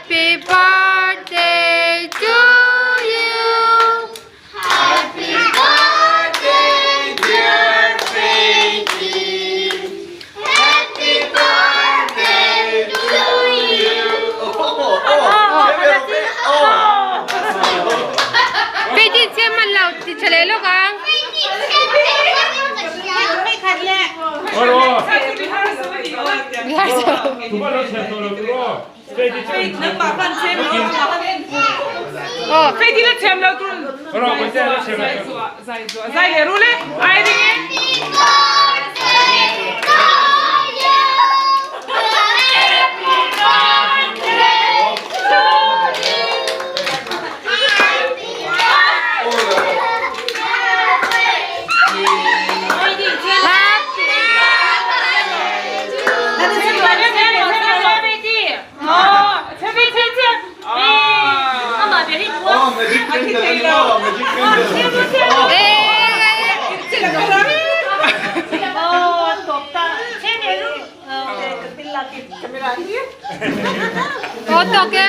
Happy birthday to you. Happy birthday, dear Faithy. Happy birthday to you. Faithy insieme alla ce l'hai lo gang? Alo, Grazie. tu parlo certo lo però. Vedi c'è. Oh, 飞机的钱了，都 Alo, questa è la cena. 再给入来，哎的。 Otto che?